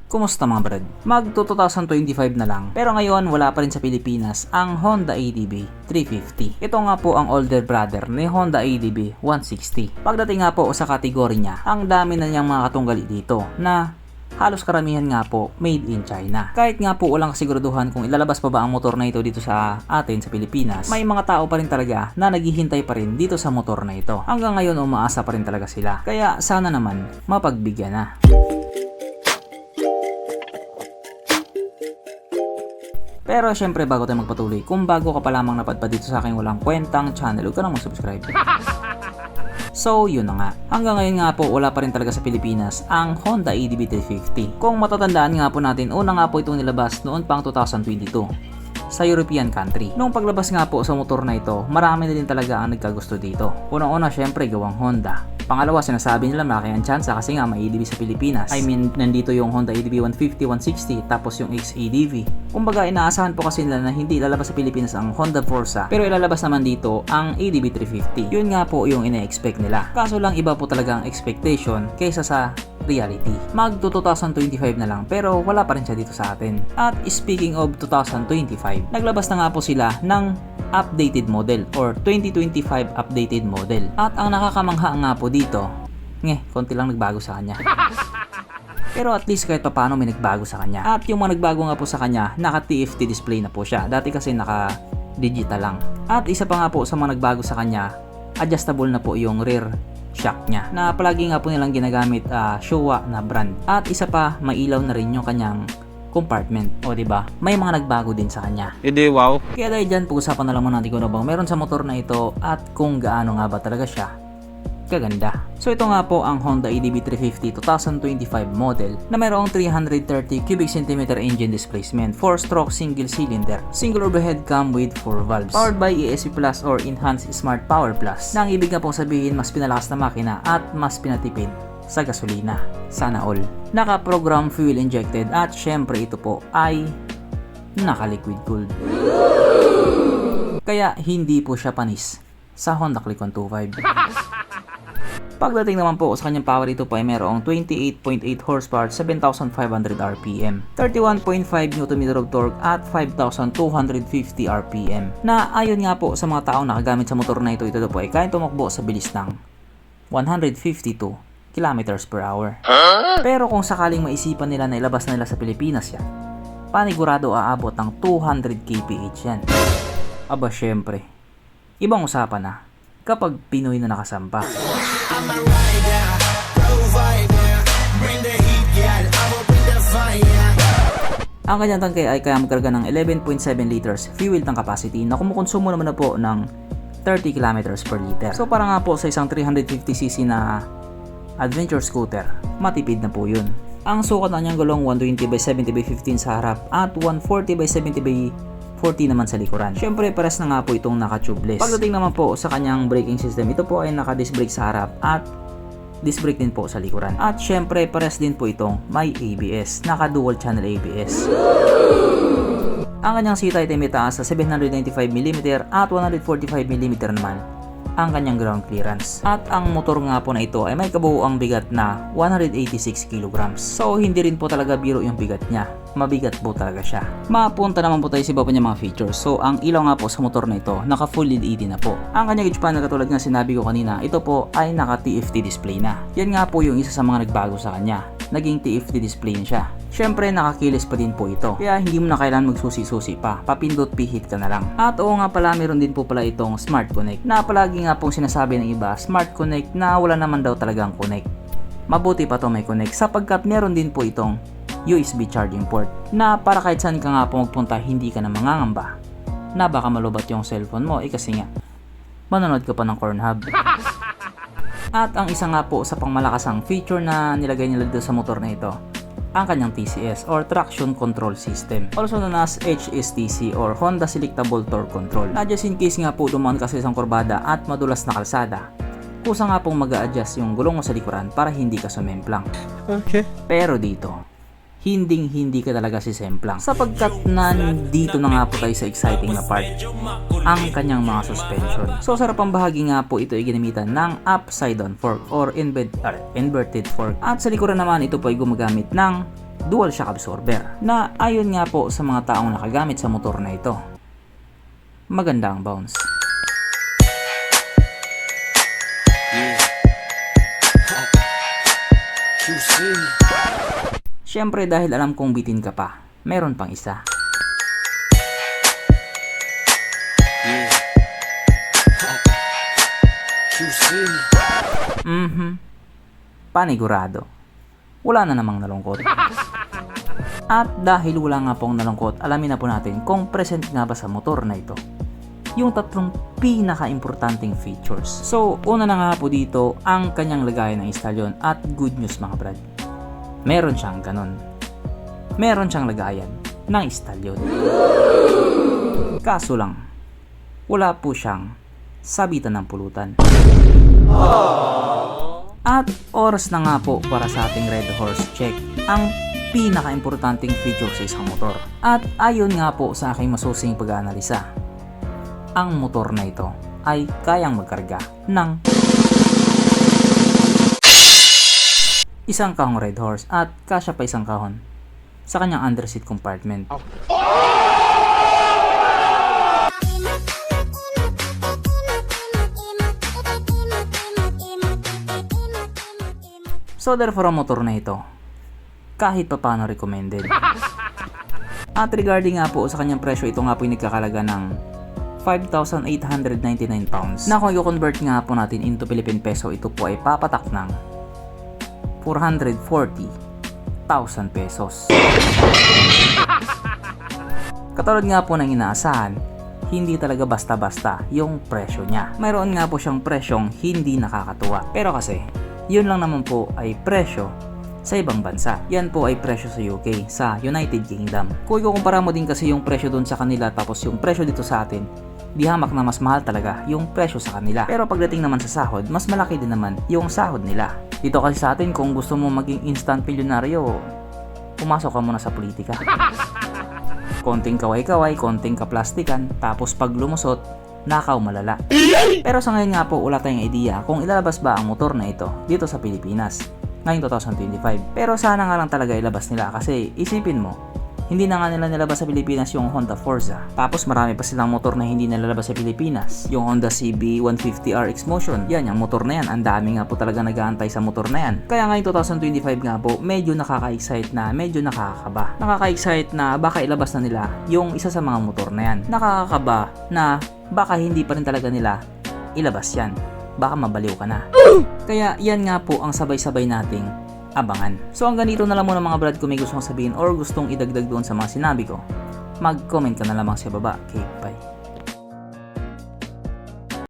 Kumusta mga brad? Magto 2025 na lang, pero ngayon wala pa rin sa Pilipinas ang Honda ADB 350. Ito nga po ang older brother ni Honda ADB 160. Pagdating nga po sa kategory niya, ang dami na niyang mga katunggali dito na halos karamihan nga po made in China. Kahit nga po walang kasiguraduhan kung ilalabas pa ba ang motor na ito dito sa atin sa Pilipinas, may mga tao pa rin talaga na naghihintay pa rin dito sa motor na ito. Hanggang ngayon umaasa pa rin talaga sila. Kaya sana naman mapagbigyan na. Pero syempre bago tayo magpatuloy, kung bago ka pa lamang napadpad dito sa aking walang kwentang channel, huwag ka nang mag-subscribe. So yun na nga, hanggang ngayon nga po wala pa rin talaga sa Pilipinas ang Honda ADB 350. Kung matatandaan nga po natin, una nga po itong nilabas noon pang 2022 sa European country. Noong paglabas nga po sa motor na ito, marami na din talaga ang nagkagusto dito. Unang-una syempre gawang Honda. Pangalawa, sinasabi nila malaki ang tsansa kasi nga may ADB sa Pilipinas. I mean, nandito yung Honda ADB 150, 160, tapos yung XADV. Kumbaga, inaasahan po kasi nila na hindi ilalabas sa Pilipinas ang Honda Forza, pero ilalabas naman dito ang ADB 350. Yun nga po yung ina-expect nila. Kaso lang iba po talaga ang expectation kaysa sa reality. Magto 2025 na lang pero wala pa rin siya dito sa atin. At speaking of 2025, naglabas na nga po sila ng updated model or 2025 updated model. At ang nakakamangha nga po dito, konti lang nagbago sa kanya. Pero at least kahit paano may nagbago sa kanya. At yung mga nagbago nga po sa kanya, naka TFT display na po siya. Dati kasi naka digital lang. At isa pa nga po sa mga nagbago sa kanya, adjustable na po yung rear shock niya na palagi nga po nilang ginagamit Showa na brand. At isa pa, mailaw na rin yung kanyang compartment. O diba? May mga nagbago din sa kanya. Hindi, wow. Kaya dahil dyan, pag-usapan na lang muna natin kung ano bang meron sa motor na ito at kung gaano nga ba talaga siya kaganda. So ito nga po ang Honda ADB 350 2025 model na mayroong 330 cubic centimeter engine displacement, 4-stroke single cylinder, single overhead cam with 4 valves, powered by ESP Plus or Enhanced Smart Power Plus. Na ang ibig nga pong sabihin, mas pinalakas na makina at mas pinatipid sa gasolina. Sana all. Naka-program fuel injected at syempre ito po ay naka-liquid cooled. Kaya hindi po siya panis sa Honda Click 125. Pagdating naman po sa kanyang power, ito po ay mayroong 28.8 horsepower, 7,500 RPM, 31.5 Nm of torque at 5,250 RPM. Na ayon nga po sa mga taong nakagamit sa motor na ito po ay kaya tumakbo sa bilis ng 152 kilometers per hour. Pero kung sakaling maisipan nila na ilabas na nila sa Pilipinas yan, panigurado aabot ng 200 kph yan. Aba syempre, ibang usapan na kapag Pinoy na nakasampa. Ang kanyang tangke ay kaya magkarga ng 11.7 liters fuel tank capacity na kumukonsumo naman na po ng 30 kilometers per liter. So para nga po sa isang 350cc na adventure scooter, matipid na po yun. Ang sukat na niyang gulong 120/70/15 sa harap at 140/70/40 naman sa likuran. Syempre pares na nga po itong naka-tubeless. Pagdating naman po sa kanyang braking system, ito po ay naka-disc brake sa harap at disc brake din po sa likuran. At syempre pares din po itong may ABS, naka-dual channel ABS. Ang kanyang seat height ay may taas sa 795mm at 145mm naman ang kanyang ground clearance. At ang motor nga po na ito ay may kabuuang bigat na 186 kg. So hindi rin po talaga biro yung bigat niya. Mabigat po talaga siya. Mapunta naman po tayo sa iba pa niya mga features. So ang ilaw nga po sa motor na ito, naka full LED na po. Ang kanyang gauge panel, katulad nga sinabi ko kanina, ito po ay naka TFT display na. Yan nga po yung isa sa mga nagbago sa kanya. Naging TFT display na siya. Syempre nakakilis pa din po ito, kaya hindi mo na kailangan magsusi-susi pa, papindot pihit ka na lang. At oo nga pala, meron din po pala itong Smart Connect na palagi nga pong sinasabi ng iba, Smart Connect na wala naman daw talagang connect. Mabuti pa to may connect sapagkat meron din po itong USB charging port na para kahit saan ka nga po magpunta, hindi ka na mangangamba na baka malubat yung cellphone mo kasi nga manonood ka pa ng Pornhub. At ang isa nga po sa pangmalakasang feature na nilagay nila dito sa motor na ito, ang kanyang TCS or Traction Control System, also known as HSTC or Honda Selectable Torque Control, na just in case nga po dumaan ka sa isang kurbada at madulas na kalsada, kusa nga pong mag-a-adjust yung gulong mo sa likuran para hindi ka sumemplang. Okay. Pero dito, hindi ka talaga si Semplang sapagkat nandito na nga po tayo sa exciting na part, ang kanyang mga suspension. So sa harapang bahagi nga po ito ay ginamitan ng upside down fork or inverted fork, at sa likuran naman ito po ay gumagamit ng dual shock absorber na ayon nga po sa mga taong nakagamit sa motor na ito, maganda ang bounce. Siyempre dahil alam kong bitin ka pa, meron pang isa. Panigurado. Wala na namang nalungkot. At dahil wala nga pong nalungkot, alamin na po natin kung present nga ba sa motor na ito yung tatlong pinaka-importanting features. So, una na nga po dito ang kanyang lagayan ng istalyon at good news mga brad. Meron siyang ganon. Meron siyang lagayan ng istalyon. Kaso lang, wala po siyang sabitan ng pulutan. At oras na nga po para sa ating Red Horse check ang pinaka-importanting feature sa isang motor. At ayon nga po sa aking masusing pag-aanalisa, ang motor na ito ay kayang magkarga ng isang kahong Red Horse at kasya pa isang kahon sa kanyang underseat compartment. So therefore ang motor na ito kahit pa paano recommended. At regarding nga po sa kanyang presyo, ito nga po yung nagkakalaga ng 5,899 pounds na kung i-convert nga po natin into Philippine peso, ito po ay papatak ng 440,000 pesos. Katulad nga po ng inaasahan, hindi talaga basta-basta yung presyo niya. Mayroon nga po siyang presyong hindi nakakatuwa. Pero kasi, yun lang naman po ay presyo sa ibang bansa. Yan po ay presyo sa UK, sa United Kingdom. Kung ikukumpara mo din kasi yung presyo doon sa kanila tapos yung presyo dito sa atin, di hamak na mas mahal talaga yung presyo sa kanila. Pero pagdating naman sa sahod, mas malaki din naman yung sahod nila. Dito kasi sa atin, kung gusto mo maging instant milyonaryo, pumasok ka muna sa politika. Konting kaway-kaway, konting kaplastikan, tapos pag lumusot, nakaw malala. Pero sa ngayon nga po, wala tayong idea kung ilalabas ba ang motor na ito dito sa Pilipinas ngayong 2025. Pero sana nga lang talaga ilabas nila kasi isipin mo, hindi na nga nila nilabas sa Pilipinas yung Honda Forza. Tapos marami pa silang motor na hindi nilalabas sa Pilipinas. Yung Honda CB150R X-Motion. Yan, yung motor na yan. Ang dami nga po talaga nag-aantay sa motor na yan. Kaya ngayong 2025 nga po, medyo nakaka-excite na, medyo nakakaba. Nakaka-excite na baka ilabas na nila yung isa sa mga motor na yan. Nakakaba na baka hindi pa rin talaga nila ilabas yan. Baka mabaliw ka na. Kaya yan nga po ang sabay-sabay nating abangan. So hanggang dito na lang muna mga brad. Kung may gusto kong sabihin or gustong idagdag doon sa mga sinabi ko, mag-comment ka na lamang sa baba. Okay, bye.